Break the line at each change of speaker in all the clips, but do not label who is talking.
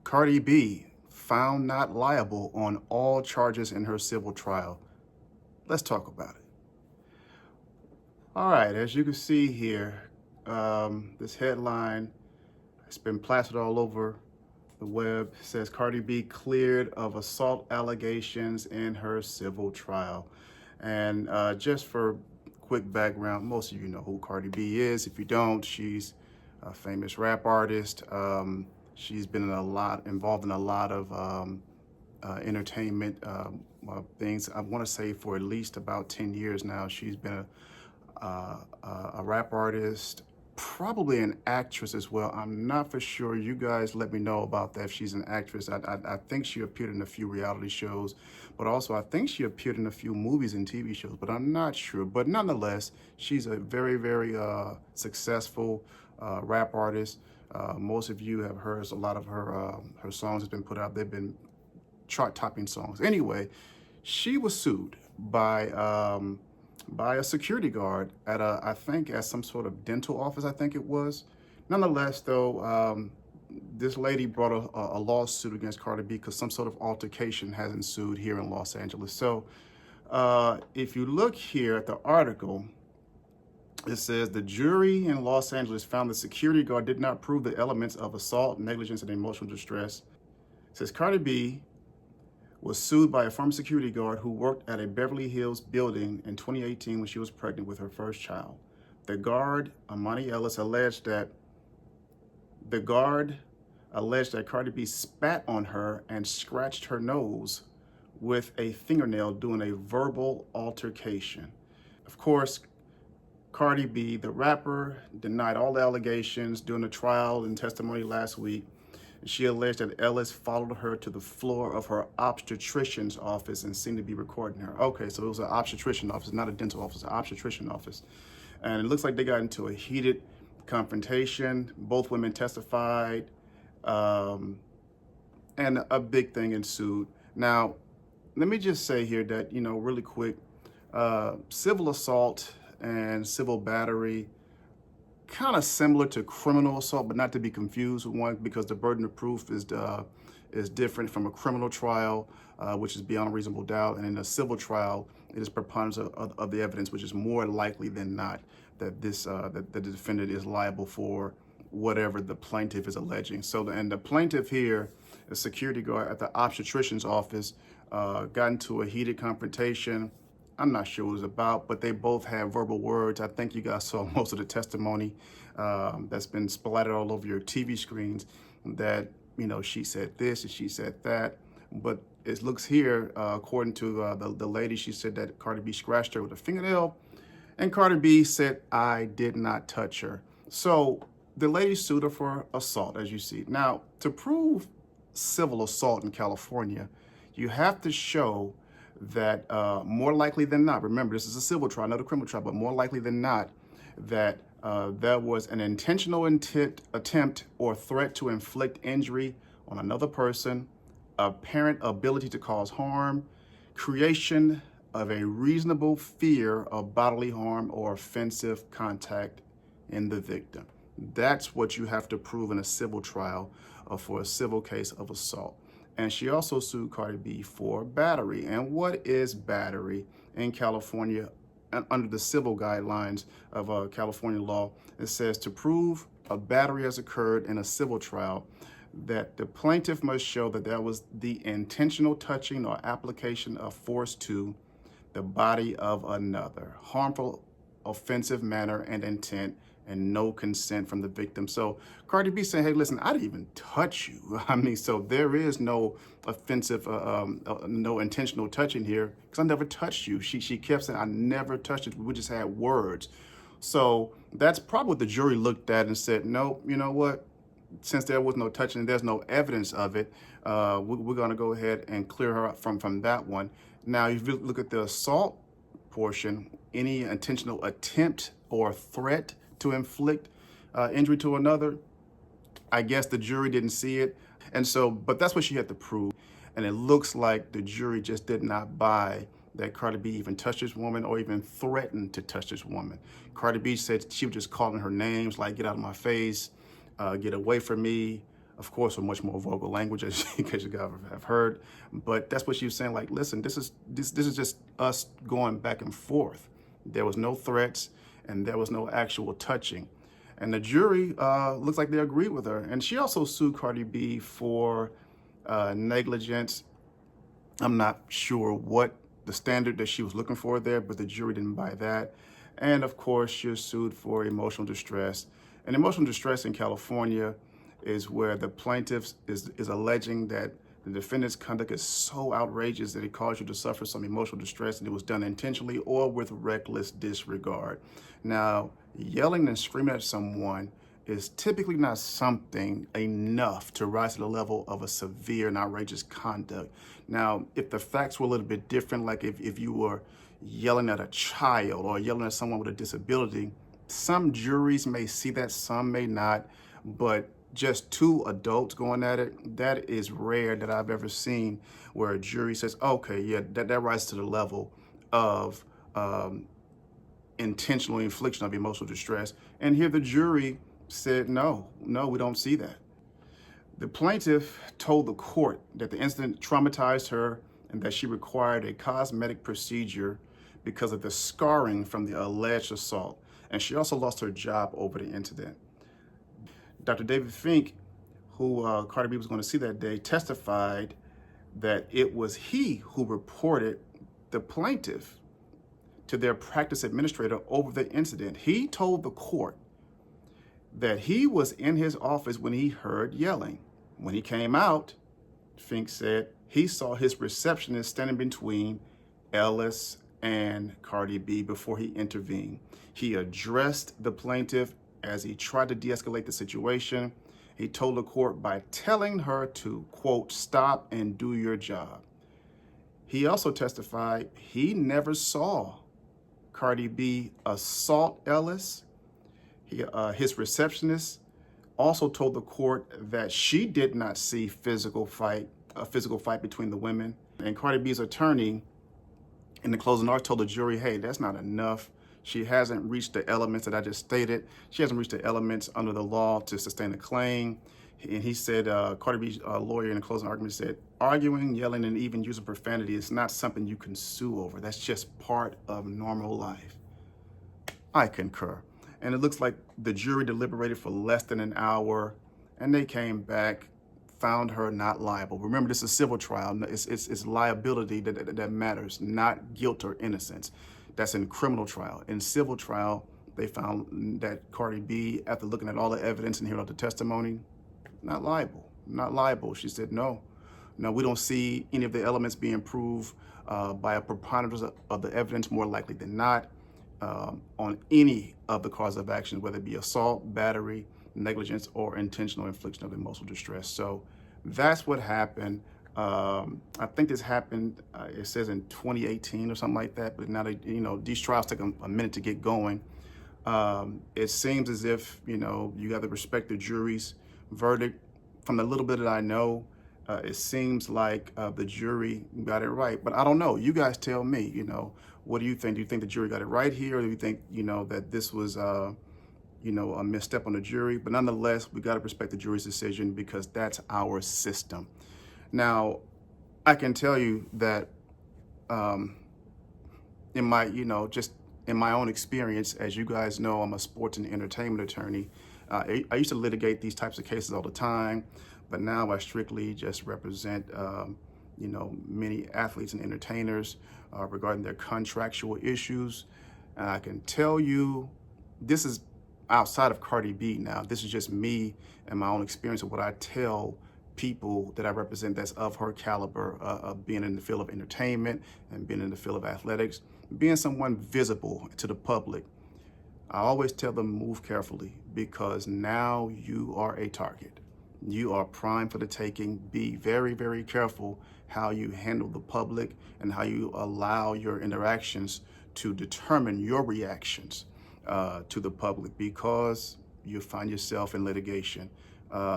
Cardi B found not liable on all charges in her civil trial. Let's talk about it. All right, as you can see here, this headline has been plastered all over the web. It says Cardi B cleared of assault allegations in her civil trial. And just for quick background, most of you know who Cardi B is. If you don't, she's a famous rap artist. She's been involved in a lot of entertainment things. I want to say for at least about 10 years now. She's been a rap artist, probably an actress as well. I'm not for sure. You guys let me know about that if she's an actress. I think she appeared in a few reality shows, but also I think she appeared in a few movies and TV shows, but I'm not sure. But nonetheless, she's a very, very successful rap artist. Most of you have heard a lot of her songs have been put out. They've been chart-topping songs. Anyway, she was sued by a security guard at I think at some sort of dental office, I think it was. Nonetheless, though, this lady brought a lawsuit against Cardi B because some sort of altercation has ensued here in Los Angeles. So if you look here at the article, it says the jury in Los Angeles found the security guard did not prove the elements of assault, negligence, and emotional distress. It says Cardi B was sued by a former security guard who worked at a Beverly Hills building in 2018 when she was pregnant with her first child. The guard, Emani Ellis, alleged that Cardi B spat on her and scratched her nose with a fingernail during a verbal altercation. Of course, Cardi B, the rapper, denied all the allegations during the trial and testimony last week. She alleged that Ellis followed her to the floor of her obstetrician's office and seemed to be recording her. Okay, so it was an obstetrician office, not a dental office, an obstetrician office. And it looks like they got into a heated confrontation. Both women testified, and a big thing ensued. Now, let me just say here that, really quick, civil assault and civil battery, kind of similar to criminal assault, but not to be confused with one, because the burden of proof is different from a criminal trial, which is beyond a reasonable doubt, and in a civil trial, it is preponderance of the evidence, which is more likely than not that that the defendant is liable for whatever the plaintiff is alleging. So, and the plaintiff here, a security guard at the obstetrician's office, got into a heated confrontation. I'm not sure what it was about, but they both had verbal words. I think you guys saw most of the testimony that's been splattered all over your TV screens that, she said this and she said that. But it looks here, according to the lady, she said that Cardi B scratched her with a fingernail, and Cardi B said, "I did not touch her." So the lady sued her for assault, as you see. Now, to prove civil assault in California, you have to show that more likely than not, remember, this is a civil trial, not a criminal trial, but more likely than not, that there was an intentional attempt or threat to inflict injury on another person, apparent ability to cause harm, creation of a reasonable fear of bodily harm or offensive contact in the victim. That's what you have to prove in a civil trial for a civil case of assault. And she also sued Cardi B for battery. And what is battery in California under the civil guidelines of California law? It says to prove a battery has occurred in a civil trial, that the plaintiff must show that there was the intentional touching or application of force to the body of another, harmful, offensive manner and intent, and no consent from the victim. So Cardi B saying, hey, listen, I didn't even touch you. I mean, so there is no offensive, no intentional touching here, because I never touched you. She kept saying, I never touched you. We just had words. So that's probably what the jury looked at and said, no, you know what? Since there was no touching and there's no evidence of it, we're gonna go ahead and clear her up from that one. Now, if you look at the assault portion, any intentional attempt or threat to inflict injury to another, I guess the jury didn't see it. And so, but that's what she had to prove. And it looks like the jury just did not buy that Cardi B even touched this woman or even threatened to touch this woman. Cardi B said she was just calling her names, like, get out of my face, get away from me, of course, with much more vulgar language, as you guys have heard. But that's what she was saying. Like, listen, this is just us going back and forth. There was no threats, and there was no actual touching. And the jury looks like they agreed with her. And she also sued Cardi B for negligence. I'm not sure what the standard that she was looking for there, but the jury didn't buy that. And of course, she was sued for emotional distress. And emotional distress in California is where the plaintiff is alleging that the defendant's conduct is so outrageous that it caused you to suffer some emotional distress, and it was done intentionally or with reckless disregard. Now, yelling and screaming at someone is typically not something enough to rise to the level of a severe and outrageous conduct. Now, if the facts were a little bit different, like if you were yelling at a child or yelling at someone with a disability, some juries may see that, some may not, but just two adults going at it, that is rare that I've ever seen where a jury says, okay, yeah, that rises to the level of intentional infliction of emotional distress. And here the jury said, no, we don't see that. The plaintiff told the court that the incident traumatized her and that she required a cosmetic procedure because of the scarring from the alleged assault. And she also lost her job over the incident. Dr. David Fink, who Cardi B was going to see that day, testified that it was he who reported the plaintiff to their practice administrator over the incident. He told the court that he was in his office when he heard yelling. When he came out, Fink said he saw his receptionist standing between Ellis and Cardi B before he intervened. He addressed the plaintiff as he tried to de-escalate the situation. He told the court by telling her to, quote, stop and do your job. He also testified he never saw Cardi B assault Ellis. His receptionist also told the court that she did not see a physical fight between the women. And Cardi B's attorney in the closing argument told the jury, hey, that's not enough. She hasn't reached the elements that I just stated. She hasn't reached the elements under the law to sustain a claim. And he said, Cardi B's lawyer in the closing argument said, arguing, yelling, and even using profanity is not something you can sue over. That's just part of normal life. I concur. And it looks like the jury deliberated for less than an hour, and they came back, found her not liable. Remember, this is a civil trial. It's liability that matters, not guilt or innocence. That's in criminal trial. In civil trial, they found that Cardi B, after looking at all the evidence and hearing all the testimony, not liable. She said, no, we don't see any of the elements being proved by a preponderance of the evidence, more likely than not, on any of the cause of action, whether it be assault, battery, negligence, or intentional infliction of emotional distress. So that's what happened. I think this happened, it says in 2018 or something like that, but now these trials take a minute to get going. It seems as if, you got to respect the jury's verdict. From the little bit that I know, it seems like the jury got it right, but I don't know. You guys tell me, what do you think? Do you think the jury got it right here? Or do you think, that this was, a misstep on the jury? But nonetheless, we got to respect the jury's decision because that's our system. Now, I can tell you that in my, just in my own experience, as you guys know, I'm a sports and entertainment attorney. I used to litigate these types of cases all the time, but now I strictly just represent, many athletes and entertainers regarding their contractual issues. And I can tell you, this is outside of Cardi B now. This is just me and my own experience of what I tell people that I represent that's of her caliber, of being in the field of entertainment and being in the field of athletics, being someone visible to the public. I always tell them move carefully because now you are a target. You are primed for the taking. Be very, very careful how you handle the public and how you allow your interactions to determine your reactions to the public, because you find yourself in litigation.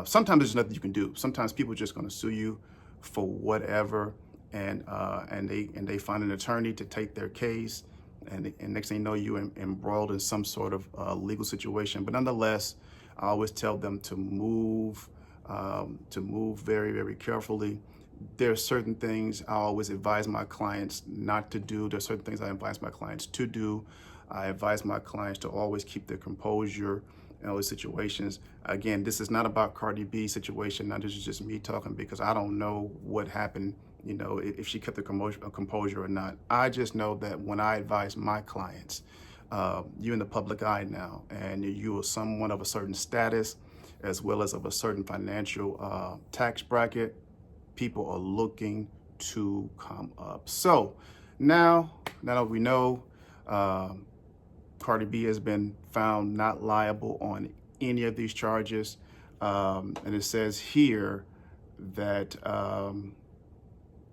Sometimes there's nothing you can do. Sometimes people are just going to sue you for whatever, and they find an attorney to take their case, and next thing you know, you embroiled in some sort of legal situation. But nonetheless, I always tell them to move to move very, very carefully. There are certain things I always advise my clients not to do. There are certain things I advise my clients to do. I advise my clients to always keep their composure in those situations. Again, this is not about Cardi B's situation. Now, this is just me talking because I don't know what happened, you know, if she kept the composure or not. I just know that when I advise my clients, you're in the public eye now, and you are someone of a certain status, as well as of a certain financial tax bracket. People are looking to come up. So now that we know Cardi B has been found not liable on any of these charges, and it says here that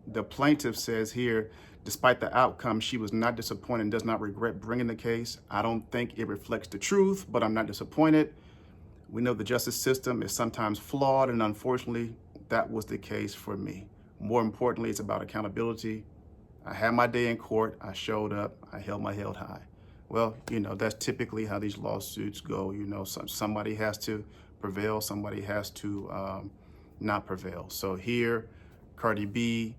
the plaintiff says here, despite the outcome, she was not disappointed and does not regret bringing the case. I don't think it reflects the truth, but I'm not disappointed. We know the justice system is sometimes flawed, and unfortunately, that was the case for me. More importantly, it's about accountability. I had my day in court. I showed up. I held my head high. Well, you know, that's typically how these lawsuits go. You know, somebody has to prevail. Somebody has to not prevail. So here, Cardi B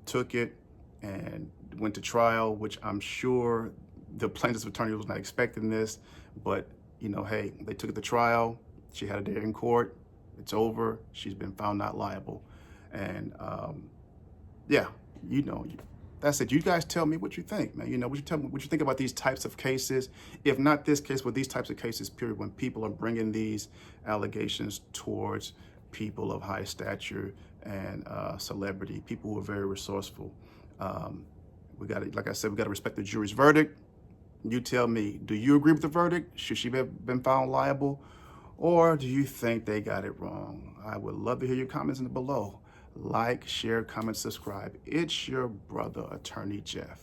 took it and went to trial, which I'm sure the plaintiff's attorney was not expecting this. But, you know, hey, they took it to trial. She had a day in court. It's over. She's been found not liable. And yeah, you know, that's it. You guys tell me what you think, man. You know, tell me what you think about these types of cases. If not this case, but these types of cases, period, when people are bringing these allegations towards people of high stature and celebrity, people who are very resourceful. We got to, like I said, we got to respect the jury's verdict. You tell me, do you agree with the verdict? Should she have been found liable? Or do you think they got it wrong? I would love to hear your comments below. Like, share, comment, subscribe. It's your brother, Attorney Jeff.